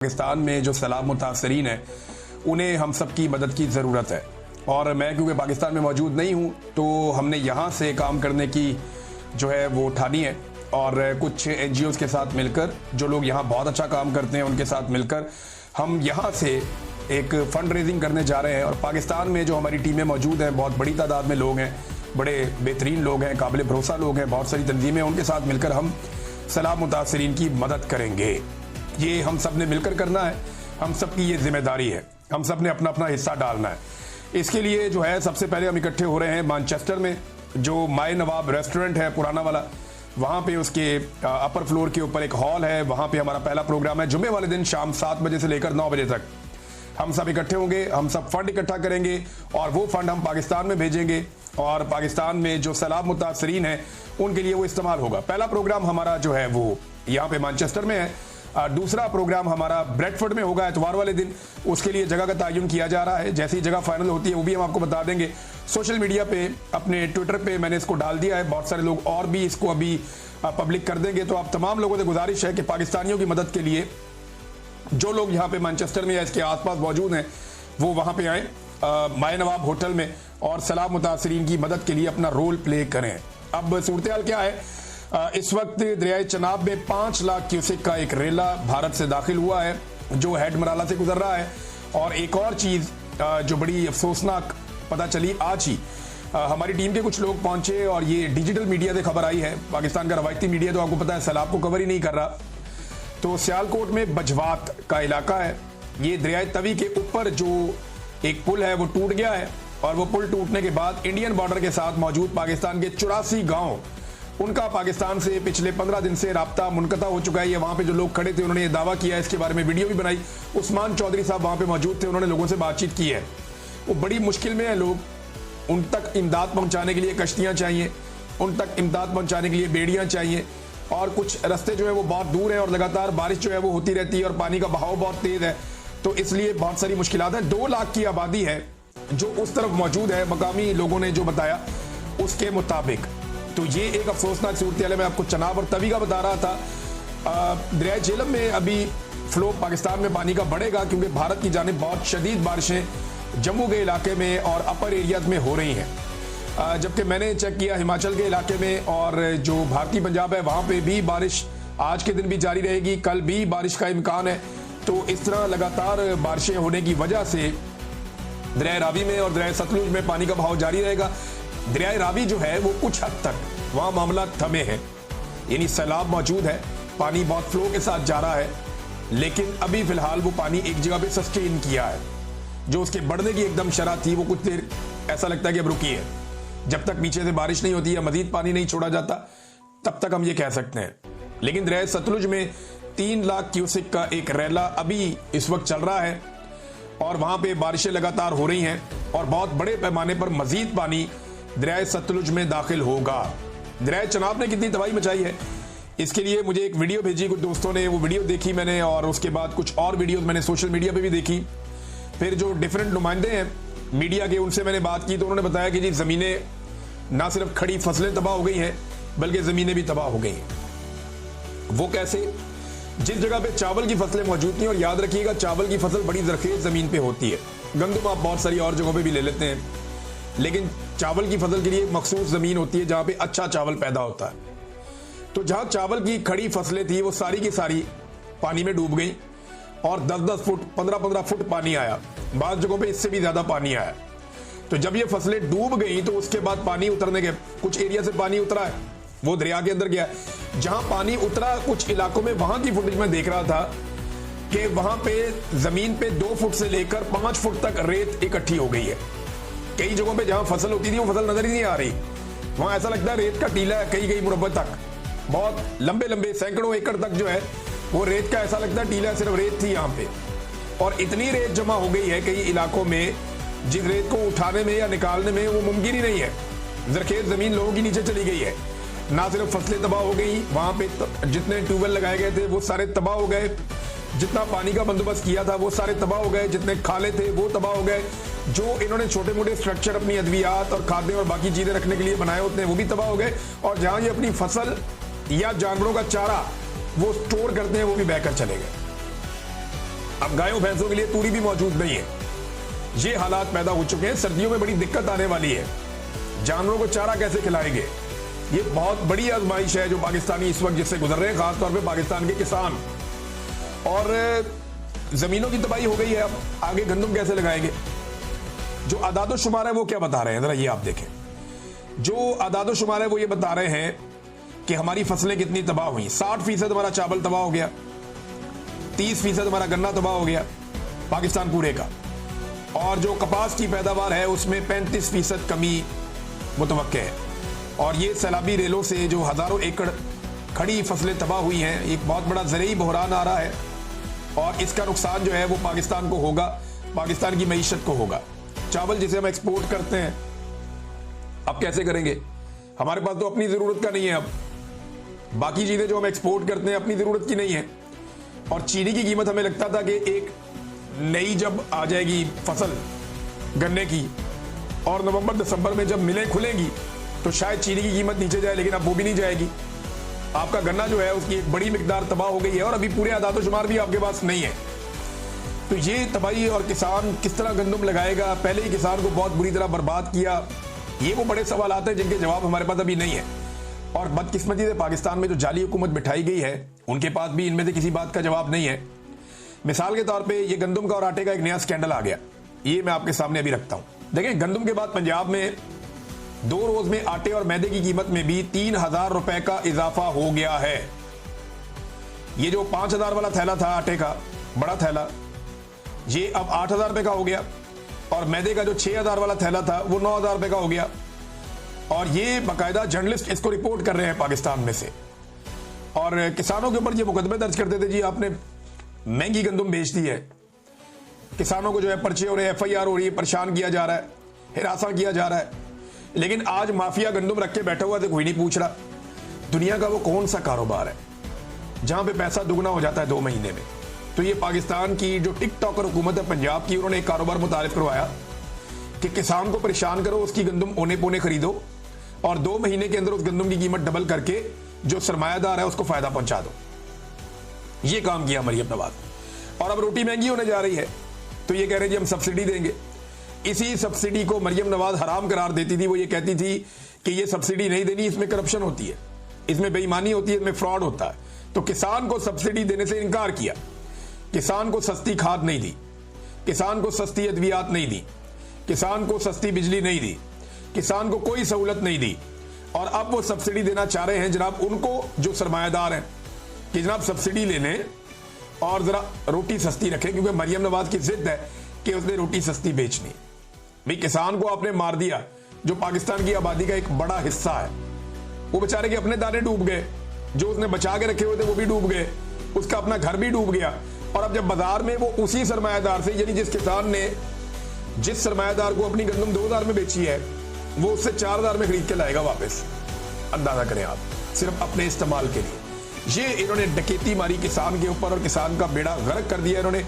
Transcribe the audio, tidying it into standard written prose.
पाकिस्तान में जो सैलाब मुतासरीन हैं उन्हें हम सब की मदद की ज़रूरत है। और मैं क्योंकि पाकिस्तान में मौजूद नहीं हूँ तो हमने यहाँ से काम करने की जो है वो ठानी है और कुछ NGOs के साथ मिलकर, जो लोग यहाँ बहुत अच्छा काम करते हैं उनके साथ मिलकर हम यहाँ से एक फ़ंड रेजिंग करने जा रहे हैं। और पाकिस्तान में जो हमारी टीमें मौजूद हैं, बहुत बड़ी तादाद में लोग हैं, बड़े बेहतरीन लोग हैं, काबिल भरोसा लोग हैं, बहुत सारी तंजीमें, उनके साथ मिलकर हम सैलाब मुतासरीन की मदद करेंगे। ये हम सब ने मिलकर करना है, हम सब की ये जिम्मेदारी है, हम सब ने अपना अपना हिस्सा डालना है। इसके लिए जो है सबसे पहले हम इकट्ठे हो रहे हैं मैनचेस्टर में, जो माए नवाब रेस्टोरेंट है पुराना वाला, वहाँ पे उसके अपर फ्लोर के ऊपर एक हॉल है, वहाँ पे हमारा पहला प्रोग्राम है जुम्मे वाले दिन शाम 7 बजे से लेकर 9 बजे तक। हम सब इकट्ठे होंगे, हम सब फंड इकट्ठा करेंगे और वो फंड हम पाकिस्तान में भेजेंगे और पाकिस्तान में जो सैलाब मुतासरीन हैं उनके लिए वो इस्तेमाल होगा। पहला प्रोग्राम हमारा जो है वो यहाँ पे मैनचेस्टर में है, दूसरा प्रोग्राम हमारा ब्रेडफोर्ड में होगा इतवार वाले दिन। उसके लिए जगह का तयन किया जा रहा है, जैसी जगह फाइनल होती है वो भी हम आपको बता देंगे। सोशल मीडिया पे, अपने ट्विटर पे मैंने इसको डाल दिया है, बहुत सारे लोग और भी इसको अभी पब्लिक कर देंगे। तो आप तमाम लोगों से गुजारिश है कि पाकिस्तानियों की मदद के लिए जो लोग यहाँ पे मैनचेस्टर में या इसके आसपास मौजूद हैं वो वहाँ पे आए माए नवाब होटल में और सैलाब मुतासरीन की मदद के लिए अपना रोल प्ले करें। अब सूरत हाल क्या है, इस वक्त दरियाए चनाब में 5 लाख क्यूसेक का एक रेला भारत से दाखिल हुआ है जो हेड मराला से गुजर रहा है। और एक और चीज़ जो बड़ी अफसोसनाक पता चली आज ही, हमारी टीम के कुछ लोग पहुंचे और ये डिजिटल मीडिया से खबर आई है। पाकिस्तान का रवायती मीडिया तो आपको पता है सैलाब को कवर ही नहीं कर रहा। तो सियालकोट में बजवात का इलाका है, ये दरियाए तवी के ऊपर जो एक पुल है वो टूट गया है और वो पुल टूटने के बाद इंडियन बॉर्डर के साथ मौजूद पाकिस्तान के 84 गांव, उनका पाकिस्तान से पिछले 15 दिन से राब्ता मुनक़ता हो चुका है। ये वहाँ पे जो लोग खड़े थे उन्होंने ये दावा किया, इसके बारे में वीडियो भी बनाई। उस्मान चौधरी साहब वहाँ पे मौजूद थे, उन्होंने लोगों से बातचीत की है। वो बड़ी मुश्किल में है लोग, उन तक इमदाद पहुँचाने के लिए कश्तियाँ चाहिए, उन तक इमदाद पहुँचाने के लिए बेड़ियाँ चाहिए और कुछ रास्ते जो है वो बहुत दूर हैं और लगातार बारिश जो है वो होती रहती है और पानी का बहाव बहुत तेज़ है, तो इसलिए बहुत सारी मुश्किलात हैं। 2 लाख की आबादी है जो उस तरफ मौजूद है, मकामी लोगों ने जो बताया उसके मुताबिक। तो ये एक अफसोसनाक सूरत हाल है। मैं आपको चनाब और तवी का बता रहा था। दरियाए झेलम में अभी फ्लो पाकिस्तान में पानी का बढ़ेगा क्योंकि भारत की जानिब बहुत शदीद बारिशें जम्मू के इलाके में और अपर एरियाज में हो रही हैं। जबकि मैंने चेक किया हिमाचल के इलाके में और जो भारतीय पंजाब है वहाँ पे भी बारिश आज के दिन भी जारी रहेगी, कल भी बारिश का इम्कान है। तो इस तरह लगातार बारिशें होने की वजह से दरियाए रावी में और दरियाए सतलुज में पानी का बहाव जारी रहेगा। दरियाए रावी जो है वो कुछ हद तक वहाँ मामला थमे है, यानी सैलाब मौजूद है, पानी बहुत फ्लो के साथ जा रहा है, लेकिन अभी फिलहाल वो पानी एक जगह पे सस्टेन किया है। जो उसके बढ़ने की एकदम शरह थी वो कुछ देर ऐसा लगता है कि अब रुकी है। जब तक पीछे से बारिश नहीं होती या मजीद पानी नहीं छोड़ा जाता तब तक हम ये कह सकते हैं। लेकिन दरियाए सतलुज में 3 लाख क्यूसेक का एक रेला अभी इस वक्त चल रहा है और वहाँ पे बारिशें लगातार हो रही हैं और बहुत बड़े पैमाने पर मजीद पानी दरियाए सतलुज में दाखिल होगा। दरियाए चनाब ने कितनी तबाही मचाई है, इसके लिए मुझे एक वीडियो भेजी कुछ दोस्तों ने, वो वीडियो देखी मैंने और उसके बाद कुछ और वीडियोस मैंने सोशल मीडिया पे भी देखी। फिर जो डिफरेंट नुमाइंदे हैं मीडिया के उनसे मैंने बात की तो उन्होंने बताया कि जी ज़मीनें ना सिर्फ खड़ी फसलें तबाह हो गई हैं बल्कि ज़मीनें भी तबाह हो गई हैं। वो कैसे? जिस जगह पे चावल की फसलें मौजूद थी, और याद रखिएगा चावल की फसल बड़ी ज़रख़ेज़ ज़मीन पे होती है, गंदम आप बहुत सारी और जगहों पे भी ले लेते हैं, लेकिन चावल की फसल के लिए मखसूस ज़मीन होती है जहाँ पे अच्छा चावल पैदा होता है। तो जहाँ चावल की खड़ी फसलें थी वो सारी की सारी पानी में डूब गई और 10-10 फुट 15-15 फुट पानी आया, बाज़ जगहों पे इससे भी ज़्यादा पानी आया। तो जब ये फसलें डूब गई तो उसके बाद पानी उतरने के कुछ एरिया से पानी उतरा है, वो दरिया के अंदर गया। जहां पानी उतरा कुछ इलाकों में, वहां की फुटेज में देख रहा था कि वहां पे जमीन पे 2 फुट से लेकर 5 फुट तक रेत इकट्ठी हो गई है। कई जगहों पे जहां फसल होती थी वो फसल नजर ही नहीं आ रही, वहां ऐसा लगता है रेत का टीला है कई मुरब्बे तक, बहुत लंबे लंबे सैकड़ों एकड़ तक जो है वो रेत का ऐसा लगता है टीला, सिर्फ रेत थी यहाँ पे। और इतनी रेत जमा हो गई है कई इलाकों में जिस रेत को उठाने में या निकालने में वो मुमकिन ही नहीं है। ज़रख़ेज़ ज़मीन लोगों की नीचे चली गई है। ना सिर्फ फसलें तबाह हो गई, वहाँ पे जितने ट्यूबवेल लगाए गए थे वो सारे तबाह हो गए, जितना पानी का बंदोबस्त किया था वो सारे तबाह हो गए, जितने खाले थे वो तबाह हो गए, जो इन्होंने छोटे मोटे स्ट्रक्चर अपनी अद्वियात और खाद्य और बाकी चीज़ें रखने के लिए बनाए होते हैं वो भी तबाह हो गए, और जहाँ ये अपनी फसल या जानवरों का चारा वो स्टोर करते हैं वो भी बहकर चले गए। अब गायों भैंसों के लिए तूरी भी मौजूद नहीं है। ये हालात पैदा हो चुके हैं। सर्दियों में बड़ी दिक्कत आने वाली है। जानवरों को चारा कैसे खिलाएंगे? ये बहुत बड़ी आजमाइश है जो पाकिस्तानी इस वक्त जिससे गुजर रहे हैं, खासतौर पे पाकिस्तान के किसान। और जमीनों की तबाही हो गई है। अब आगे गंदम कैसे लगाएंगे? जो आदादो शुमार है वो क्या बता रहे हैं, जरा ये आप देखें। जो आदादो शुमार है वो ये बता रहे हैं कि हमारी फसलें कितनी तबाह हुई। 60% हमारा चावल तबाह हो गया, 30% हमारा गन्ना तबाह हो गया पाकिस्तान पूरे का, और जो कपास की पैदावार है उसमें 35% कमी मुतवक्के है। और ये सैलाबी रेलों से जो हजारों एकड़ खड़ी फसलें तबाह हुई हैं, एक बहुत बड़ा ज़रूरी बहरान आ रहा है और इसका नुकसान जो है वो पाकिस्तान को होगा, पाकिस्तान की मईशत को होगा। चावल जिसे हम एक्सपोर्ट करते हैं, अब कैसे करेंगे? हमारे पास तो अपनी ज़रूरत का नहीं है। अब बाकी चीज़ें जो हम एक्सपोर्ट करते हैं अपनी ज़रूरत की नहीं है। और चीनी की कीमत हमें लगता था कि एक नई जब आ जाएगी फसल गन्ने की और नवंबर दिसंबर में जब मिलें खुलेंगी तो शायद चीनी की कीमत नीचे जाए, लेकिन अब वो भी नहीं जाएगी। आपका गन्ना जो है उसकी एक बड़ी मिकदार तबाह हो गई है और अभी पूरे आदादो शुमार भी आपके पास नहीं है। तो ये तबाही, और किसान किस तरह गंदम लगाएगा? पहले ही किसान को बहुत बुरी तरह बर्बाद किया। ये वो बड़े सवाल आते हैं जिनके जवाब हमारे पास अभी नहीं है। और बदकिस्मती से पाकिस्तान में जो जाली हुकूमत बिठाई गई है उनके पास भी इनमें से किसी बात का जवाब नहीं है। मिसाल के तौर पे ये गंदम का और आटे का एक नया स्कैंडल आ गया, ये मैं आपके सामने अभी रखता हूं। देखें, गंदम के बाद पंजाब में 2 रोज में आटे और मैदे की कीमत में भी 3000 रुपए का इजाफा हो गया है। ये जो 5000 वाला थैला था आटे का, बड़ा थैला, ये अब 8000 रुपए का हो गया। और मैदे का जो 6000 वाला थैला था वो 9000 रुपए का हो गया। और ये बाकायदा जर्नलिस्ट इसको रिपोर्ट कर रहे हैं पाकिस्तान में से, और किसानों के ऊपर ये मुकदमे दर्ज करते थे, जी आपने महंगी गंदम बेच दी है। किसानों को जो है पर्चे हो रहे हैं, FIR हो रही है, परेशान किया जा रहा है, हिरासा किया जा रहा है। लेकिन आज माफिया गंदम रख के बैठा हुआ तो कोई नहीं पूछ रहा। दुनिया का वो कौन सा कारोबार है जहां पे पैसा दुगना हो जाता है 2 महीने में? तो ये पाकिस्तान की जो टिकटॉकर हुकूमत है पंजाब की, उन्होंने एक कारोबार मुतारिफ करवाया कि किसान को परेशान करो, उसकी गंदम ओने पोने खरीदो और 2 महीने के अंदर उस गंदम की कीमत डबल करके जो सरमायादार है उसको फायदा पहुंचा दो। ये काम किया मरियम नवाज। और अब रोटी महंगी होने जा रही है तो ये कह रहे हैं जी हम सब्सिडी देंगे। इसी सब्सिडी को मरियम नवाज हराम करार देती थी। वो ये कहती थी कि ये सब्सिडी नहीं देनी, इसमें करप्शन होती है, इसमें बेईमानी होती है, इसमें फ्रॉड होता है। तो किसान को सब्सिडी देने से इनकार किया। किसान को सस्ती खाद नहीं दी, किसान को सस्ती अद्वियात नहीं दी, किसान को सस्ती बिजली नहीं दी, किसान को कोई सहूलत नहीं दी। और अब वो सब्सिडी देना चाह रहे हैं जनाब उनको जो सरमायादार हैं कि जनाब सब्सिडी ले लें और जरा रोटी सस्ती रखें, क्योंकि मरियम नवाज की जिद है कि उसने रोटी सस्ती बेचनी। भाई किसान को आपने मार दिया, जो पाकिस्तान की आबादी का एक बड़ा हिस्सा है। वो बेचारे के अपने दाने डूब गए, जो उसने बचा के रखे हुए थे वो भी डूब गए, उसका अपना घर भी डूब गया। और अब जब बाजार में वो उसी सरमायादार से, यानी जिस किसान ने जिस सरमायादार को अपनी गंदम 2000 में बेची है, वो उससे 4000 में खरीद के लाएगा वापस। अंदाजा करें आप, सिर्फ अपने इस्तेमाल के लिए। ये इन्होंने डकैती मारी किसान के ऊपर और किसान का बेड़ा गर्क कर दिया इन्होंने।